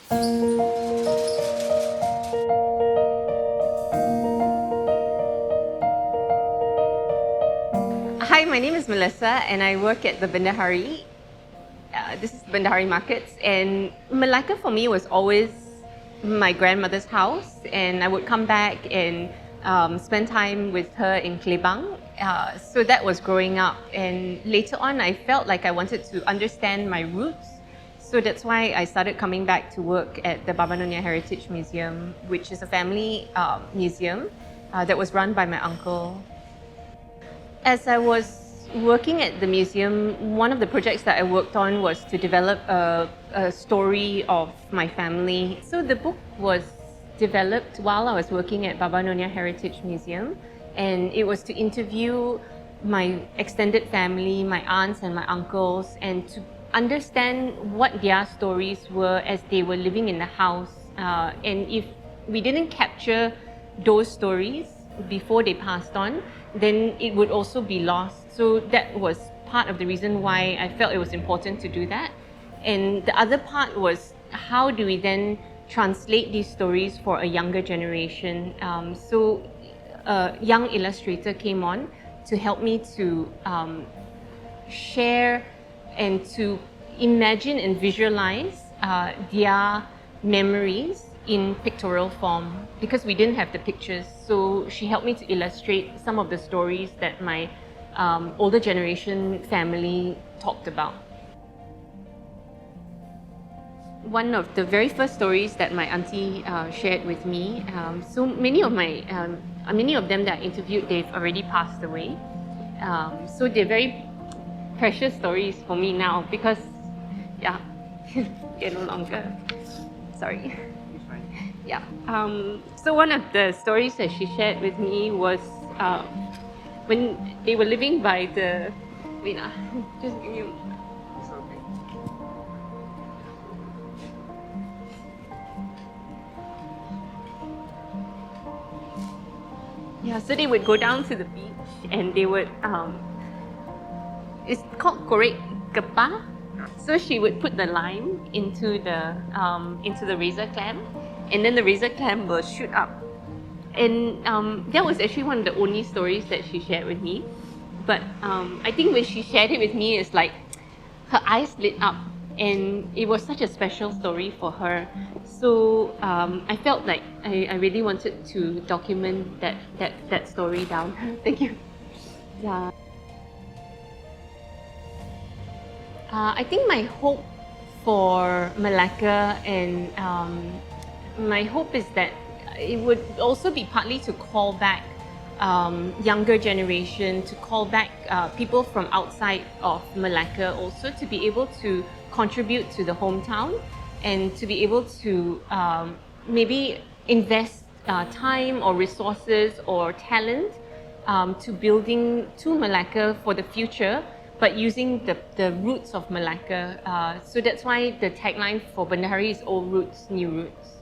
Hi, my name is Melissa and I work at the Bendahari. This is Bendahari Markets, and Melaka for me was always my grandmother's house, and I would come back and spend time with her in Klebang. So that was growing up, and later on I felt like I wanted to understand my roots. So that's why I started coming back to work at the Baba Nyonya Heritage Museum, which is a family museum that was run by my uncle. As I was working at the museum, one of the projects that I worked on was to develop a story of my family. So the book was developed while I was working at Baba Nyonya Heritage Museum, and it was to interview my extended family, my aunts and my uncles, and to understand what their stories were as they were living in the house. And if we didn't capture those stories before they passed on, then it would also be lost. So that was part of the reason why I felt it was important to do that. And the other part was, how do we then translate these stories for a younger generation? So a young illustrator came on to help me to share and to imagine and visualize their memories in pictorial form, because we didn't have the pictures. So she helped me to illustrate some of the stories that my older generation family talked about. One of the very first stories that my auntie shared with me, so many of them that I interviewed, they've already passed away. So they're very precious stories for me now, because they're no longer. Sorry. Yeah. So one of the stories that she shared with me was when they were living by the. Wait, just give me. Yeah, so they would go down to the beach and they would. It's called korek kepa. So she would put the lime into the razor clam, and then the razor clam will shoot up. And that was actually one of the only stories that she shared with me. But I think when she shared it with me, it's like her eyes lit up, and it was such a special story for her. So I felt like I really wanted to document that story down. Thank you. Yeah. I think my hope for Melaka, and my hope is that it would also be partly to call back younger generation, to call back people from outside of Melaka also to be able to contribute to the hometown, and to be able to maybe invest time or resources or talent to building to Melaka for the future, but using the roots of Melaka. So that's why the tagline for Bendahari is Old Roots, New Roots.